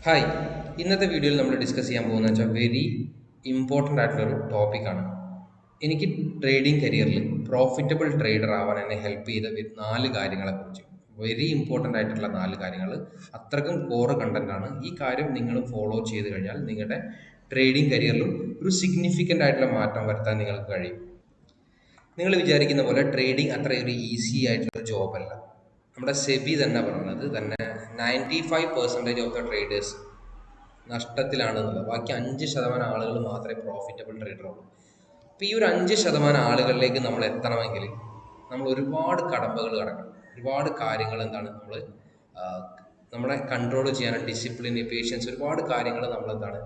Hi, ഇന്നത്തെ വീഡിയോയിൽ നമ്മൾ ഡിസ്കസ് ചെയ്യാൻ പോകുന്നത് വെച്ചാൽ വെരി ഇമ്പോർട്ടൻ്റ് ആയിട്ടുള്ളൊരു ടോപ്പിക്കാണ്. എനിക്ക് ട്രേഡിംഗ് കരിയറിൽ പ്രോഫിറ്റബിൾ ട്രേഡർ ആവാൻ എന്നെ ഹെൽപ്പ് ചെയ്ത 4 കാര്യങ്ങളെക്കുറിച്ച്. വെരി ഇമ്പോർട്ടൻ്റ് ആയിട്ടുള്ള 4 കാര്യങ്ങൾ, അത്രക്കും കോറ് കണ്ടൻ്റാണ്. ഈ കാര്യം നിങ്ങൾ ഫോളോ ചെയ്ത് കഴിഞ്ഞാൽ നിങ്ങളുടെ ട്രേഡിംഗ് കരിയറിലും ഒരു സിഗ്നിഫിക്കൻ്റ് ആയിട്ടുള്ള മാറ്റം വരുത്താൻ നിങ്ങൾക്ക് കഴിയും. നിങ്ങൾ വിചാരിക്കുന്ന പോലെ ട്രേഡിംഗ് അത്ര ഒരു ഈസി ആയിട്ടുള്ള ജോബല്ല. നമ്മുടെ സെബി തന്നെ പറഞ്ഞത് തന്നെ 95% ഓഫ് ദ ട്രേഡേഴ്സ് നഷ്ടത്തിലാണ് എന്നുള്ളത്. ബാക്കി 5% ആളുകൾ മാത്രമേ പ്രോഫിറ്റബിൾ ട്രേഡർ ഉള്ളൂ. അപ്പോൾ ഈ ഒരു 5% ആളുകളിലേക്ക് നമ്മൾ എത്തണമെങ്കിൽ നമ്മൾ ഒരുപാട് കടമ്പകൾ കടക്കണം. ഒരുപാട് കാര്യങ്ങൾ നമ്മളെ കൺട്രോൾ ചെയ്യാൻ ഡിസിപ്ലിൻ, പേഷ്യൻസ്, ഒരുപാട് കാര്യങ്ങൾ നമ്മളെന്താണ്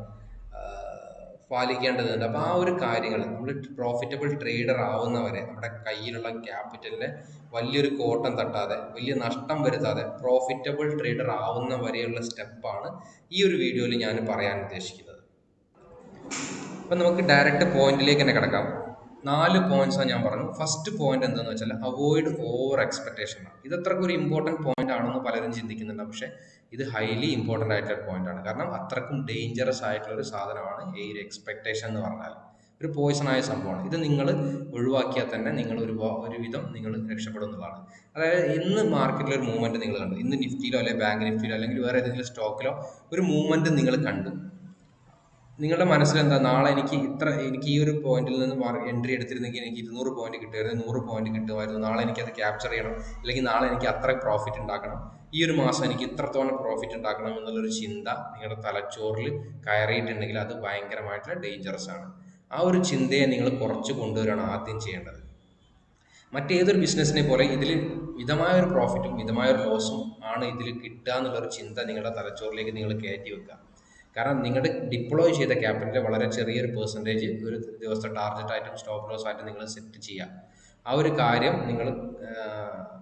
പാലിക്കേണ്ടതുണ്ട്. അപ്പോൾ ആ ഒരു കാര്യങ്ങൾ നമ്മൾ പ്രോഫിറ്റബിൾ ട്രേഡർ ആവുന്നവരെ നമ്മുടെ കയ്യിലുള്ള ക്യാപിറ്റലിനെ വലിയൊരു കോട്ടം തട്ടാതെ, വലിയ നഷ്ടം വരുത്താതെ പ്രോഫിറ്റബിൾ ട്രേഡർ ആവുന്ന വരെയുള്ള സ്റ്റെപ്പാണ് ഈ ഒരു വീഡിയോയിൽ ഞാൻ പറയാൻ ഉദ്ദേശിക്കുന്നത്. അപ്പം നമുക്ക് ഡയറക്റ്റ് പോയിന്റിലേക്ക് തന്നെ കിടക്കാം. 4 പോയിന്റ്സാണ് ഞാൻ പറഞ്ഞു. ഫസ്റ്റ് പോയിന്റ് എന്താണെന്ന് വെച്ചാൽ അവോയ്ഡ് ഓവർ എക്സ്പെക്ടേഷൻ ആണ്. ഇത് അത്രയ്ക്ക് ഒരു ഇമ്പോർട്ടൻറ്റ് പോയിന്റ് ആണെന്ന് പലരും ചിന്തിക്കുന്നുണ്ട്. പക്ഷേ ഇത് ഹൈലി ഇമ്പോർട്ടൻ്റ് ആയിട്ടുള്ള പോയിന്റ് ആണ്. കാരണം അത്രക്കും ഡേഞ്ചറസ് ആയിട്ടുള്ള ഒരു സാധനമാണ് ഈ ഒരു എക്സ്പെക്ടേഷൻ എന്ന് പറഞ്ഞാൽ. ഒരു പോയിസണായ സംഭവമാണ്. ഇത് നിങ്ങൾ ഒഴിവാക്കിയാൽ തന്നെ നിങ്ങൾ ഒരുവിധം നിങ്ങൾ രക്ഷപ്പെടുന്നതാണ്. അതായത് ഇന്ന് മാർക്കറ്റിൽ ഒരു മൂവ്മെന്റ് നിങ്ങൾ കണ്ടു, ഇന്ന് നിഫ്റ്റിയിലോ അല്ലെങ്കിൽ ബാങ്ക് നിഫ്റ്റിയിലോ അല്ലെങ്കിൽ വേറെ ഏതെങ്കിലും സ്റ്റോക്കിലോ ഒരു മൂവ്മെന്റ് നിങ്ങൾ കണ്ടു. നിങ്ങളുടെ മനസ്സിൽ എന്താ, നാളെ എനിക്ക് ഈ ഒരു പോയിന്റിൽ നിന്ന് എൻട്രി എടുത്തിരുന്നെങ്കിൽ എനിക്ക് 200 പോയിന്റ് കിട്ടുമായിരുന്നു, 100 പോയിന്റ് കിട്ടുമായിരുന്നു, നാളെ എനിക്ക് അത് ക്യാപ്ചർ ചെയ്യണം, അല്ലെങ്കിൽ നാളെ എനിക്ക് അത്ര പ്രോഫിറ്റ് ഉണ്ടാക്കണം, ഈ ഒരു മാസം എനിക്ക് ഇത്രത്തോളം പ്രോഫിറ്റ് ഉണ്ടാക്കണം എന്നുള്ളൊരു ചിന്ത നിങ്ങളുടെ തലച്ചോറിൽ കയറിയിട്ടുണ്ടെങ്കിൽ അത് ഭയങ്കരമായിട്ടുള്ള ഡേഞ്ചറസ് ആണ്. ആ ഒരു ചിന്തയെ നിങ്ങൾ കുറച്ച് കൊണ്ടുവരികയാണ് ആദ്യം ചെയ്യേണ്ടത്. മറ്റേതൊരു ബിസിനസ്സിനെ പോലെ ഇതിൽ മിതമായ ഒരു പ്രോഫിറ്റും മിതമായ ഒരു ലോസും ആണ് ഇതിൽ കിട്ടുക എന്നുള്ളൊരു ചിന്ത നിങ്ങളുടെ തലച്ചോറിലേക്ക് നിങ്ങൾ കയറ്റി വെക്കുക. കാരണം നിങ്ങളുടെ ഡിപ്ലോയ് ചെയ്ത ക്യാപിറ്റലിൻ്റെ വളരെ ചെറിയൊരു പെർസെൻറ്റേജ് ഒരു ദിവസത്തെ ടാർഗറ്റ് സ്റ്റോപ്പ് ലോസ് ആയിട്ട് നിങ്ങൾ സെറ്റ് ചെയ്യുക. ആ ഒരു കാര്യം നിങ്ങൾ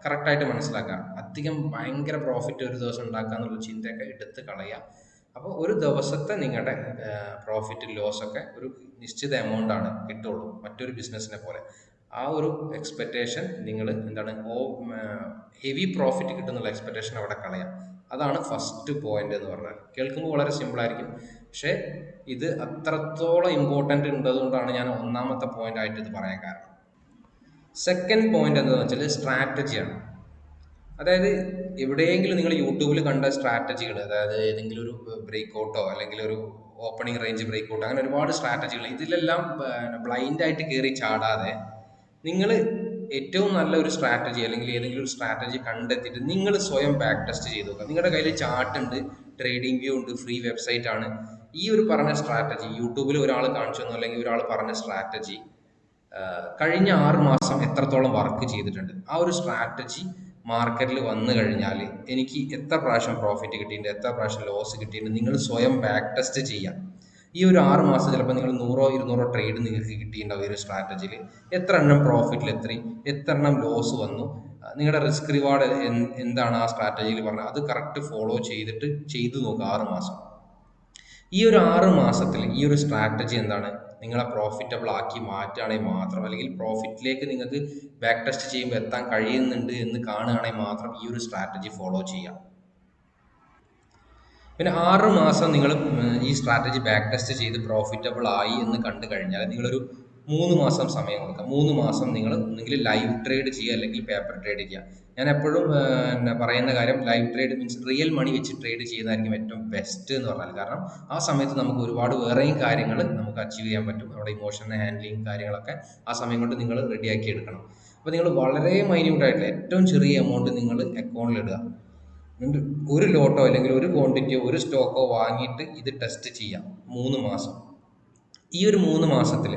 കറക്റ്റായിട്ട് മനസ്സിലാക്കുക. അധികം ഭയങ്കര പ്രോഫിറ്റ് ഒരു ദിവസം ഉണ്ടാക്കുക എന്നുള്ള ചിന്തയൊക്കെ എടുത്ത് കളയുക. അപ്പോൾ ഒരു ദിവസത്തെ നിങ്ങളുടെ പ്രോഫിറ്റ് ലോസൊക്കെ ഒരു നിശ്ചിത എമൗണ്ടാണ് കിട്ടുള്ളൂ, മറ്റൊരു ബിസിനസ്സിനെ പോലെ. ആ ഒരു എക്സ്പെക്റ്റേഷൻ നിങ്ങൾ ഹെവി പ്രോഫിറ്റ് കിട്ടുന്നുള്ള എക്സ്പെക്റ്റേഷൻ അവിടെ കളയാം. അതാണ് ഫസ്റ്റ് പോയിന്റ് എന്ന് പറഞ്ഞാൽ. കേൾക്കുമ്പോൾ വളരെ സിമ്പിൾ ആയിരിക്കും, പക്ഷേ ഇത് അത്രത്തോളം ഇമ്പോർട്ടൻ്റ് ഉള്ളതുകൊണ്ടാണ് ഞാൻ ഒന്നാമത്തെ പോയിന്റ് ആയിട്ട് ഇത് പറയാൻ കാരണം. സെക്കൻഡ് പോയിന്റ് എന്താണെന്ന് വെച്ചാൽ സ്ട്രാറ്റജിയാണ്. അതായത് എവിടെയെങ്കിലും നിങ്ങൾ യൂട്യൂബിൽ കണ്ട സ്ട്രാറ്റജികൾ, അതായത് ഏതെങ്കിലും ഒരു ബ്രേക്ക് ഔട്ടോ അല്ലെങ്കിൽ ഒരു ഓപ്പണിംഗ് റേഞ്ച് ബ്രേക്ക് ഔട്ടോ, അങ്ങനെ ഒരുപാട് സ്ട്രാറ്റജികൾ, ഇതിലെല്ലാം ബ്ലൈൻഡായിട്ട് കയറി ചാടാതെ നിങ്ങൾ ഏറ്റവും നല്ല ഒരു സ്ട്രാറ്റജി അല്ലെങ്കിൽ ഏതെങ്കിലും ഒരു സ്ട്രാറ്റജി കണ്ടെത്തിയിട്ട് നിങ്ങൾ സ്വയം ബാക്ക് ടെസ്റ്റ് ചെയ്ത് നോക്കുക. നിങ്ങളുടെ കയ്യിൽ ചാർട്ട് ഉണ്ട്, ട്രേഡിംഗ് വ്യൂ ഉണ്ട്, ഫ്രീ വെബ്സൈറ്റ് ആണ്. ഈ ഒരു പറഞ്ഞ സ്ട്രാറ്റജി യൂട്യൂബിൽ ഒരാൾ കാണിച്ചു തന്നു അല്ലെങ്കിൽ ഒരാൾ പറഞ്ഞ സ്ട്രാറ്റജി കഴിഞ്ഞ 6 മാസം എത്രത്തോളം വർക്ക് ചെയ്തിട്ടുണ്ട്, ആ ഒരു സ്ട്രാറ്റജി മാർക്കറ്റിൽ വന്നു കഴിഞ്ഞാൽ എനിക്ക് എത്ര പ്രാവശ്യം പ്രോഫിറ്റ് കിട്ടിയിട്ടുണ്ട്, എത്ര പ്രാവശ്യം ലോസ് കിട്ടിയിട്ടുണ്ട്, നിങ്ങൾ സ്വയം ബാക്ക് ടെസ്റ്റ് ചെയ്യാം. ഈ ഒരു 6 മാസം ചിലപ്പോൾ നിങ്ങൾ 100-200 ട്രേഡ് നിങ്ങൾക്ക് കിട്ടിയിട്ടുണ്ടാവും. ഈ ഒരു സ്ട്രാറ്റജിയിൽ എത്ര എണ്ണം പ്രോഫിറ്റിൽ എത്ര എണ്ണം ലോസ് വന്നു, നിങ്ങളുടെ റിസ്ക് റിവാർഡ് എന്താണ് ആ സ്ട്രാറ്റജിയിൽ പറഞ്ഞത്, അത് കറക്റ്റ് ഫോളോ ചെയ്തു നോക്കുക 6 മാസം. ഈ ഒരു 6 മാസത്തിൽ ഈ ഒരു സ്ട്രാറ്റജി എന്താണ് നിങ്ങളെ പ്രോഫിറ്റബിൾ ആക്കി മാറ്റുകയാണെങ്കിൽ മാത്രം, അല്ലെങ്കിൽ പ്രോഫിറ്റിലേക്ക് നിങ്ങൾക്ക് ബാക്ക് ടെസ്റ്റ് ചെയ്യുമ്പോൾ എത്താൻ കഴിയുന്നുണ്ട് എന്ന് കാണുകയാണെങ്കിൽ മാത്രം ഈ ഒരു സ്ട്രാറ്റജി ഫോളോ ചെയ്യാം. പിന്നെ 6 മാസം നിങ്ങൾ ഈ സ്ട്രാറ്റജി ബാക്ക് ടെസ്റ്റ് ചെയ്ത് പ്രോഫിറ്റബിൾ ആയി എന്ന് കണ്ടു കഴിഞ്ഞാൽ നിങ്ങളൊരു 3 മാസം സമയം കൊടുക്കുക. 3 മാസം നിങ്ങൾ ഒന്നെങ്കിൽ ലൈവ് ട്രേഡ് ചെയ്യുക അല്ലെങ്കിൽ പേപ്പർ ട്രേഡ് ചെയ്യുക. ഞാൻ എപ്പോഴും പറയുന്ന കാര്യം, live trade means real money വെച്ച് ട്രേഡ് ചെയ്യുന്നതായിരിക്കും ഏറ്റവും ബെസ്റ്റ് എന്ന് പറഞ്ഞാൽ. കാരണം ആ സമയത്ത് നമുക്ക് ഒരുപാട് വേറെയും കാര്യങ്ങൾ നമുക്ക് അച്ചീവ് ചെയ്യാൻ പറ്റും. നമ്മുടെ ഇമോഷനെ ഹാൻഡിലിങ് കാര്യങ്ങളൊക്കെ ആ സമയം കൊണ്ട് നിങ്ങൾ റെഡിയാക്കി എടുക്കണം. അപ്പോൾ നിങ്ങൾ വളരെ മൈന്യൂട്ടായിട്ടുള്ള ഏറ്റവും ചെറിയ എമൗണ്ട് നിങ്ങൾ അക്കൗണ്ടിൽ ഇടുക. ഒരു ലോട്ടോ അല്ലെങ്കിൽ ഒരു ക്വാണ്ടിറ്റിയോ ഒരു സ്റ്റോക്കോ വാങ്ങിയിട്ട് ഇത് ടെസ്റ്റ് ചെയ്യാം 3 മാസം. ഈ ഒരു 3 മാസത്തിൽ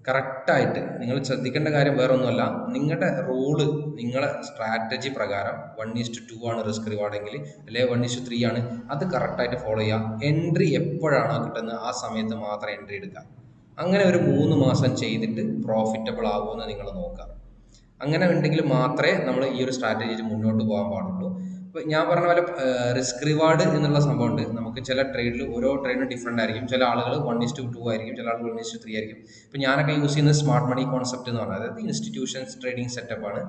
കറക്റ്റായിട്ട് നിങ്ങൾ ശ്രദ്ധിക്കേണ്ട കാര്യം വേറെ ഒന്നുമല്ല, നിങ്ങളുടെ റൂള്, നിങ്ങളെ സ്ട്രാറ്റജി പ്രകാരം 1:2 ആണ് റിസ്ക് റിവാർഡ് എങ്കിൽ, അല്ലെങ്കിൽ 1:3 ആണ്, അത് കറക്റ്റായിട്ട് ഫോളോ ചെയ്യുക. എൻട്രി എപ്പോഴാണോ കിട്ടുന്നത് ആ സമയത്ത് മാത്രം എൻട്രി എടുക്കുക. അങ്ങനെ ഒരു 3 മാസം ചെയ്തിട്ട് പ്രോഫിറ്റബിൾ ആകുമെന്ന് നിങ്ങൾ നോക്കുക. അങ്ങനെ ഉണ്ടെങ്കിൽ മാത്രമേ നമ്മൾ ഈ ഒരു സ്ട്രാറ്റജിയിൽ മുന്നോട്ട് പോകാൻ പാടുള്ളൂ. ഞാൻ പറഞ്ഞ പോലെ റിസ്ക് റിവാർഡ് എന്നുള്ള സംഭവമുണ്ട്. നമുക്ക് ചില ട്രേഡിൽ ഓരോ ട്രേഡിനും ഡിഫറെൻ്റ് ആയിരിക്കും. ചില ആളുകൾ 1:2 ആയിരിക്കും, ചില ആളുകൾ 1:3 ആയിരിക്കും. ഇപ്പം ഞാനൊക്കെ യൂസ് ചെയ്യുന്നത് സ്മാർട്ട് മണി കോൺസെപ്റ്റ് എന്ന് പറഞ്ഞാൽ, അതായത് ഇൻസ്റ്റിറ്റ്യൂഷൻസ് ട്രേഡിംഗ് സെറ്റപ്പ് ആണ്.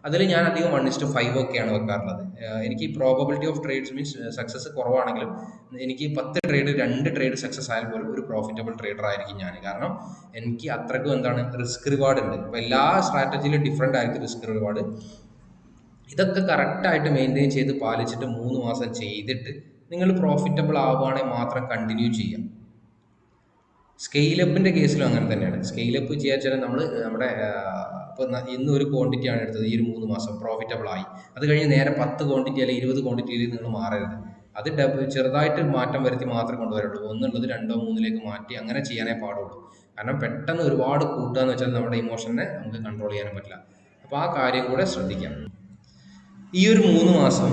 അതിൽ ഞാൻ അധികം 1:5 ഒക്കെയാണ് വെക്കാറുള്ളത്. എനിക്ക് probability of trades means success കുറവാണെങ്കിലും എനിക്ക് 10 ട്രേഡ് 2 ട്രേഡ് സക്സസ് ആയാൽ പോലും ഒരു പ്രോഫിറ്റബിൾ ട്രേഡർ ആയിരിക്കും ഞാൻ. കാരണം എനിക്ക് അത്രയ്ക്കും എന്താണ് റിസ്ക് റിവാർഡ് ഉണ്ട്. അപ്പോൾ എല്ലാ സ്ട്രാറ്റജിയിലും ഡിഫറെൻ്റ് ആയിരിക്കും റിസ്ക് റിവാർഡ്. ഇതൊക്കെ കറക്റ്റായിട്ട് മെയിൻറ്റെയിൻ ചെയ്ത് പാലിച്ചിട്ട് 3 മാസം ചെയ്തിട്ട് നിങ്ങൾ പ്രോഫിറ്റബിൾ ആവുകയാണെങ്കിൽ മാത്രം കണ്ടിന്യൂ ചെയ്യാം. സ്കെയിലപ്പിൻ്റെ കേസിലും അങ്ങനെ തന്നെയാണ്. സ്കെയിലപ്പ് ചെയ്യാൻ വെച്ചാൽ നമ്മൾ നമ്മുടെ ഇപ്പോൾ ഇന്ന് ഒരു ക്വാണ്ടിറ്റിയാണ് എടുത്തത്, ഈ ഒരു 3 മാസം പ്രോഫിറ്റബിൾ ആയി. അത് കഴിഞ്ഞ് നേരെ 10 ക്വാണ്ടിറ്റി അല്ലെങ്കിൽ 20 ക്വാണ്ടിറ്റിയിൽ നിങ്ങൾ മാറരുത്. അത് ചെറുതായിട്ട് മാറ്റം വരുത്തി മാത്രമേ കൊണ്ടുവരുള്ളൂ. ഒന്നുള്ളത് 2 or 3 മാറ്റി അങ്ങനെ ചെയ്യാനേ പാടുള്ളൂ. കാരണം പെട്ടെന്ന് ഒരുപാട് കൂട്ടുക എന്ന് വെച്ചാൽ നമ്മുടെ ഇമോഷനെ നമുക്ക് കൺട്രോൾ ചെയ്യാനും പറ്റില്ല. അപ്പോൾ ആ കാര്യം കൂടെ ശ്രദ്ധിക്കാം. ഈ ഒരു 3 മാസം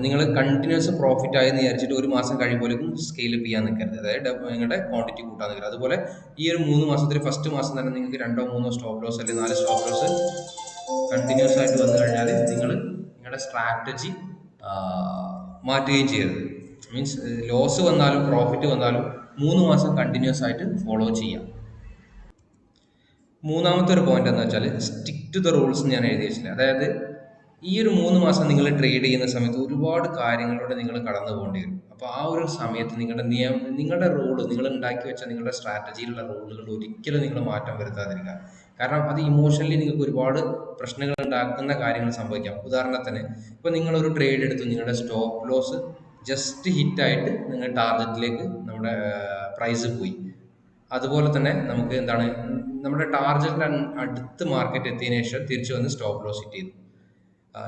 നിങ്ങൾ കണ്ടിന്യൂസ് പ്രോഫിറ്റ് ആയെന്ന് വിചാരിച്ചിട്ട് 1 മാസം കഴിയുമ്പോഴേക്കും സ്കെയിൽ അപ്പ് ചെയ്യാൻ നിൽക്കരുത്. അതായത് നിങ്ങളുടെ ക്വാണ്ടിറ്റി കൂട്ടാൻ നിൽക്കരുത്. അതുപോലെ ഈ ഒരു 3 മാസത്തിൽ ഫസ്റ്റ് മാസം തന്നെ നിങ്ങൾക്ക് 2 or 3 സ്റ്റോപ്പ് ലോസ് അല്ലെങ്കിൽ 4 സ്റ്റോപ്പ് ലോസ് കണ്ടിന്യൂസ് ആയിട്ട് വന്നു കഴിഞ്ഞാൽ നിങ്ങൾ നിങ്ങളുടെ സ്ട്രാറ്റജി മാറ്റുകയും ചെയ്യരുത്. മീൻസ് ലോസ് വന്നാലും പ്രോഫിറ്റ് വന്നാലും 3 മാസം കണ്ടിന്യൂസ് ആയിട്ട് ഫോളോ ചെയ്യാം. മൂന്നാമത്തെ ഒരു പോയിന്റ് എന്ന് വെച്ചാൽ സ്റ്റിക്ക് ടു ദ റൂൾസ് ഞാൻ എഴുതി വെച്ചില്ല. അതായത് ഈ ഒരു 3 മാസം നിങ്ങൾ ട്രേഡ് ചെയ്യുന്ന സമയത്ത് ഒരുപാട് കാര്യങ്ങളിലൂടെ നിങ്ങൾ കടന്നു പോകേണ്ടി വരും. അപ്പോൾ ആ ഒരു സമയത്ത് നിങ്ങളുടെ റൂള്, നിങ്ങൾ ഉണ്ടാക്കി വെച്ച നിങ്ങളുടെ സ്ട്രാറ്റജിയിലുള്ള റൂളുകൾ ഒരിക്കലും നിങ്ങൾ മാറ്റം വരുത്താതിരിക്കുക. കാരണം അത് ഇമോഷണലി നിങ്ങൾക്ക് ഒരുപാട് പ്രശ്നങ്ങൾ ഉണ്ടാക്കുന്ന കാര്യങ്ങൾ സംഭവിക്കാം. ഉദാഹരണത്തിന് ഇപ്പോൾ നിങ്ങളൊരു ട്രേഡ് എടുത്തു, നിങ്ങളുടെ സ്റ്റോപ്പ് ലോസ് ജസ്റ്റ് ഹിറ്റായിട്ട് നിങ്ങൾ ടാർഗറ്റിലേക്ക് നമ്മുടെ പ്രൈസ് പോയി. അതുപോലെ തന്നെ നമുക്ക് എന്താണ് നമ്മുടെ ടാർഗറ്റിന് അടുത്ത് മാർക്കറ്റ് എത്തിയതിനു ശേഷം തിരിച്ചു വന്ന് സ്റ്റോപ്പ് ലോസ് ഹിറ്റ് ചെയ്തു.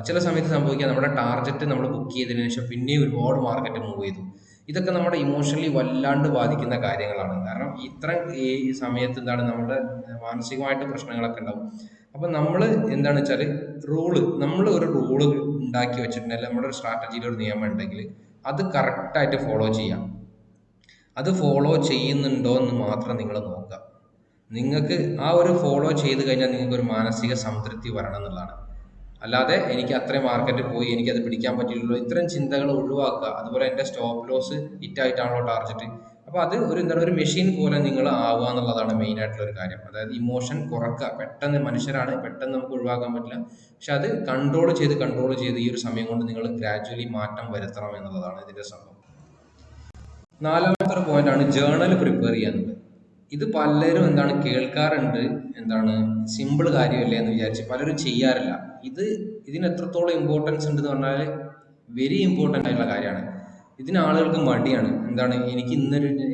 ചില സമയത്ത് സംഭവിക്കുക, നമ്മുടെ ടാർഗറ്റ് നമ്മൾ ബുക്ക് ചെയ്തതിനു ശേഷം പിന്നെയും ഒരുപാട് മാർക്കറ്റ് മൂവ് ചെയ്തു. ഇതൊക്കെ നമ്മുടെ ഇമോഷണലി വല്ലാണ്ട് ബാധിക്കുന്ന കാര്യങ്ങളാണ്. കാരണം ഇത്ര ഈ സമയത്ത് എന്താണ് നമ്മുടെ മാനസികമായിട്ട് പ്രശ്നങ്ങളൊക്കെ ഉണ്ടാവും. അപ്പം നമ്മൾ എന്താണെന്ന് വെച്ചാൽ നമ്മൾ ഒരു റൂള് ഉണ്ടാക്കി വെച്ചിട്ടുണ്ടെങ്കിൽ, നമ്മുടെ ഒരു സ്ട്രാറ്റജിയിൽ ഒരു നിയമം ഉണ്ടെങ്കിൽ അത് കറക്റ്റായിട്ട് ഫോളോ ചെയ്യാം. അത് ഫോളോ ചെയ്യുന്നുണ്ടോ എന്ന് മാത്രം നിങ്ങൾ നോക്കുക. നിങ്ങൾക്ക് ആ ഒരു ഫോളോ ചെയ്ത് കഴിഞ്ഞാൽ നിങ്ങൾക്ക് ഒരു മാനസിക സംതൃപ്തി വരണം എന്നുള്ളതാണ്. അല്ലാതെ എനിക്ക് അത്രയും മാർക്കറ്റ് പോയി, എനിക്കത് പിടിക്കാൻ പറ്റില്ലല്ലോ, ഇത്തരം ചിന്തകൾ ഒഴിവാക്കുക. അതുപോലെ എൻ്റെ സ്റ്റോപ്പ് ലോസ് ഹിറ്റായിട്ടാണല്ലോ ടാർഗറ്റ്. അപ്പോൾ അത് ഒരു മെഷീൻ പോലെ നിങ്ങൾ ആവുക എന്നുള്ളതാണ് മെയിൻ ആയിട്ടുള്ള ഒരു കാര്യം. അതായത് ഇമോഷൻ കുറക്കുക. പെട്ടെന്ന് മനുഷ്യരാണ്, പെട്ടെന്ന് നമുക്ക് ഒഴിവാക്കാൻ പറ്റില്ല. പക്ഷെ അത് കൺട്രോൾ ചെയ്ത് ഈ ഒരു സമയം കൊണ്ട് നിങ്ങൾ ഗ്രാജുവലി മാറ്റം വരുത്തണം എന്നുള്ളതാണ് ഇതിൻ്റെ സംഭവം. നാലാമത്തെ ഒരു പോയിന്റാണ് ജേർണൽ പ്രിപ്പയർ ചെയ്യാന്നുള്ളത്. ഇത് പലരും കേൾക്കാറുണ്ട്, സിമ്പിൾ കാര്യമല്ലേ എന്ന് വിചാരിച്ച് പലരും ചെയ്യാറില്ല. ഇതിന് എത്രത്തോളം ഇമ്പോർട്ടൻസ് ഉണ്ടെന്ന് പറഞ്ഞാൽ വെരി ഇമ്പോർട്ടൻ്റ് ആയിട്ടുള്ള കാര്യമാണ്. ഇതിന് ആളുകൾക്ക് മടിയാണ്. എനിക്ക്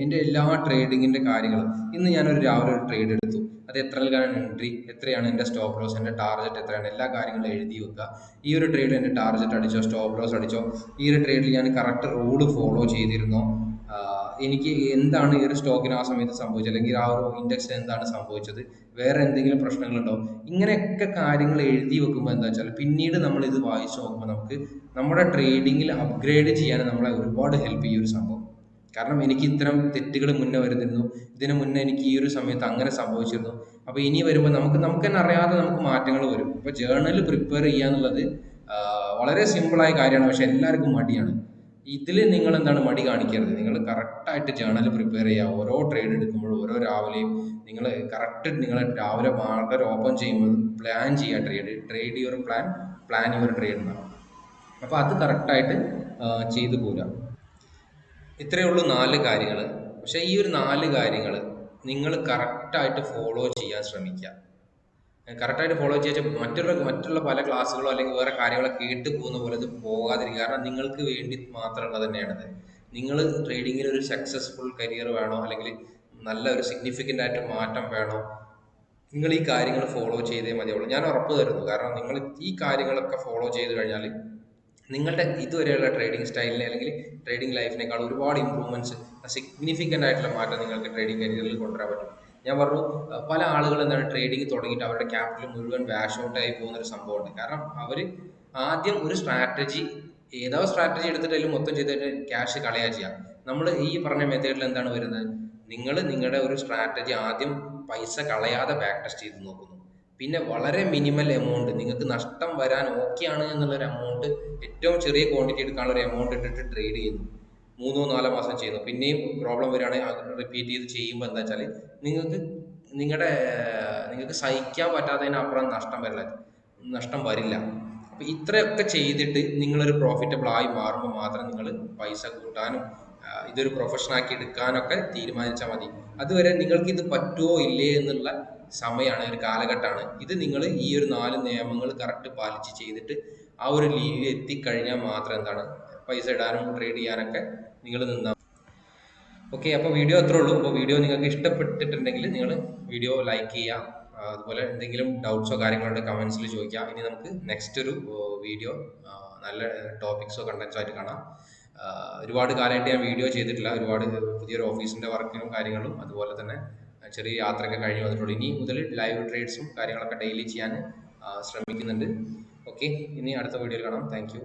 എൻ്റെ എല്ലാ ട്രേഡിങ്ങിൻ്റെ കാര്യങ്ങളും ഇന്ന് ഞാനൊരു രാവിലെ ഒരു ട്രേഡ് എടുത്തു, അത് എത്രയാണ് എൻട്രി, എത്രയാണ് എൻ്റെ സ്റ്റോപ്പ് ലോസ്, എൻ്റെ ടാർഗറ്റ് എത്രയാണ്, എല്ലാ കാര്യങ്ങളും എഴുതി വെക്കുക. ഈ ഒരു ട്രേഡിൽ എൻ്റെ ടാർഗറ്റ് അടിച്ചോ, സ്റ്റോപ്പ് ലോസ് അടിച്ചോ, ഈ ഒരു ട്രേഡിൽ ഞാൻ കറക്റ്റ് റൂള് ഫോളോ ചെയ്തിരുന്നോ, എനിക്ക് എന്താണ് ഈ ഒരു സ്റ്റോക്കിന് ആ സമയത്ത് സംഭവിച്ചത്, അല്ലെങ്കിൽ ആ ഒരു ഇൻഡെക്സിന് എന്താണ് സംഭവിച്ചത്, വേറെ എന്തെങ്കിലും പ്രശ്നങ്ങളുണ്ടോ, ഇങ്ങനെയൊക്കെ കാര്യങ്ങൾ എഴുതി വെക്കുമ്പോൾ എന്താ വെച്ചാൽ പിന്നീട് നമ്മൾ ഇത് വായിച്ചു നോക്കുമ്പോൾ നമുക്ക് നമ്മുടെ ട്രേഡിങ്ങിൽ അപ്ഗ്രേഡ് ചെയ്യാൻ നമ്മളെ ഒരുപാട് ഹെൽപ്പ് ചെയ്യും ഒരു സംഭവം. കാരണം എനിക്ക് ഇത്തരം തെറ്റുകൾ മുന്നേ വരുന്നിരുന്നു, ഇതിനു മുന്നേ എനിക്ക് ഈ ഒരു സമയത്ത് അങ്ങനെ സംഭവിച്ചിരുന്നു. അപ്പോൾ ഇനി വരുമ്പോൾ നമുക്ക് തന്നെ അറിയാതെ നമുക്ക് മാറ്റങ്ങൾ വരും. അപ്പോൾ ജേർണൽ പ്രിപ്പയർ ചെയ്യുക എന്നുള്ളത് വളരെ സിമ്പിളായ കാര്യമാണ്, പക്ഷെ എല്ലാവർക്കും മടിയാണ്. ഇതിൽ നിങ്ങൾ മടി കാണിക്കരുത്. നിങ്ങൾ കറക്റ്റായിട്ട് ജേർണൽ പ്രിപ്പയർ ചെയ്യുക. ഓരോ ട്രേഡ് എടുക്കുമ്പോഴും ഓരോ രാവിലെയും നിങ്ങൾ നിങ്ങൾ രാവിലെ മാർക്കറ്റ് ഓപ്പൺ ചെയ്യുമ്പോൾ പ്ലാൻ ചെയ്യുക. Trade your plan your trade എന്നാണ്. അപ്പോൾ അത് കറക്റ്റായിട്ട് ചെയ്തു പോരുക. ഇത്രയേ ഉള്ളൂ 4 കാര്യങ്ങൾ. പക്ഷേ ഈ ഒരു 4 കാര്യങ്ങൾ നിങ്ങൾ കറക്റ്റായിട്ട് ഫോളോ ചെയ്യാൻ ശ്രമിക്കുക. കറക്റ്റായിട്ട് ഫോളോ ചെയ്യാൻ മറ്റുള്ള പല ക്ലാസ്സുകളോ അല്ലെങ്കിൽ വേറെ കാര്യങ്ങളോ കേട്ട് പോകുന്ന പോലെ ഇത് പോകാതിരിക്കുക. കാരണം നിങ്ങൾക്ക് വേണ്ടി മാത്രമുള്ളത് തന്നെയാണത്. നിങ്ങൾ ട്രേഡിങ്ങിൽ ഒരു സക്സസ്ഫുൾ കരിയർ വേണോ, അല്ലെങ്കിൽ നല്ല ഒരു സിഗ്നിഫിക്കൻ്റ് ആയിട്ട് മാറ്റം വേണോ, നിങ്ങൾ ഈ കാര്യങ്ങൾ ഫോളോ ചെയ്തേ മതിയാവുള്ളൂ. ഞാൻ ഉറപ്പ് തരുന്നു. കാരണം നിങ്ങൾ ഈ കാര്യങ്ങളൊക്കെ ഫോളോ ചെയ്ത് കഴിഞ്ഞാൽ നിങ്ങളുടെ ഇതുവരെയുള്ള ട്രേഡിംഗ് സ്റ്റൈലിനെ അല്ലെങ്കിൽ ട്രേഡിംഗ് ലൈഫിനേക്കാൾ ഒരുപാട് ഇമ്പ്രൂവ്മെൻറ്റ്സ്, സിഗ്നിഫിക്കൻ്റ് ആയിട്ടുള്ള മാറ്റം നിങ്ങൾക്ക് ട്രേഡിംഗ് കരിയറിൽ കൊണ്ടുവരാൻ പറ്റും. ഞാൻ പറഞ്ഞു, പല ആളുകൾ ട്രേഡിംഗ് തുടങ്ങിയിട്ട് അവരുടെ ക്യാപിറ്റൽ മുഴുവൻ വാഷ് ഔട്ട് ആയി പോകുന്നൊരു സംഭവമുണ്ട്. കാരണം അവർ ആദ്യം ഒരു ഏതോ സ്ട്രാറ്റജി എടുത്തിട്ട് മൊത്തം ചെയ്തിട്ട് ക്യാഷ് കളയുക ചെയ്യാം. നമ്മൾ ഈ പറഞ്ഞ മെത്തേഡിൽ എന്താണ് വരുന്നത്, നിങ്ങൾ നിങ്ങളുടെ ഒരു സ്ട്രാറ്റജി ആദ്യം പൈസ കളയാതെ ബാക്ക് ടെസ്റ്റ് ചെയ്ത് നോക്കുന്നു. പിന്നെ വളരെ മിനിമൽ എമൗണ്ട്, നിങ്ങൾക്ക് നഷ്ടം വരാൻ ഓക്കെ ആണ് എന്നുള്ളൊരു എമൗണ്ട്, ഏറ്റവും ചെറിയ ക്വാണ്ടിറ്റി എടുക്കാനുള്ള ഒരു എമൗണ്ട് ഇട്ടിട്ട് ട്രേഡ് ചെയ്യുന്നു. 3-4 മാസം ചെയ്യുന്നു. പിന്നെയും പ്രോബ്ലം വരികയാണെങ്കിൽ റിപ്പീറ്റ് ചെയ്ത് ചെയ്യുമ്പോൾ എന്താ വെച്ചാൽ നിങ്ങൾക്ക് നിങ്ങൾക്ക് സഹിക്കാൻ പറ്റാത്തതിനപ്പുറം നഷ്ടം വരില്ല. അപ്പൊ ഇത്രയൊക്കെ ചെയ്തിട്ട് നിങ്ങളൊരു പ്രോഫിറ്റബിൾ ആയി മാറുമ്പോൾ മാത്രം നിങ്ങൾ പൈസ കൂട്ടാനും ഇതൊരു പ്രൊഫഷൻ ആക്കി എടുക്കാനൊക്കെ തീരുമാനിച്ചാൽ മതി. അതുവരെ നിങ്ങൾക്ക് ഇത് പറ്റുമോ ഇല്ലേ എന്നുള്ള സമയമാണ്, ഒരു കാലഘട്ടമാണ് ഇത്. നിങ്ങൾ ഈ ഒരു 4 നിയമങ്ങൾ കറക്റ്റ് പാലിച്ച് ചെയ്തിട്ട് ആ ഒരു ലീവിൽ എത്തിക്കഴിഞ്ഞാൽ മാത്രം എന്താണ് പൈസ ഇടാനും ട്രേഡ് ചെയ്യാനൊക്കെ നിങ്ങൾ നിന്നാൽ. ഓക്കെ, അപ്പോൾ വീഡിയോ അത്രേ ഉള്ളൂ. അപ്പോൾ വീഡിയോ നിങ്ങൾക്ക് ഇഷ്ടപ്പെട്ടിട്ടുണ്ടെങ്കിൽ നിങ്ങൾ വീഡിയോ ലൈക്ക് ചെയ്യുക. അതുപോലെ എന്തെങ്കിലും ഡൗട്ട്സോ കാര്യങ്ങളോ കമൻസിൽ ചോദിക്കുക. ഇനി നമുക്ക് നെക്സ്റ്റ് ഒരു വീഡിയോ നല്ല ടോപ്പിക്സോ കണ്ടൻസോ ആയിട്ട് കാണാം. ഒരുപാട് കാലമായിട്ട് ഞാൻ വീഡിയോ ചെയ്തിട്ടില്ല. ഒരുപാട് പുതിയൊരു ഓഫീസിൻ്റെ വർക്കിനും കാര്യങ്ങളും അതുപോലെ തന്നെ ചെറിയ യാത്രയൊക്കെ കഴിഞ്ഞ് വന്നിട്ടുള്ളൂ. ഇനി മുതൽ ലൈവ് ട്രേഡ്സും കാര്യങ്ങളൊക്കെ ഡെയിലി ചെയ്യാൻ ശ്രമിക്കുന്നുണ്ട്. ഓക്കെ, ഇനി അടുത്ത വീഡിയോയിൽ കാണാം. Thank you.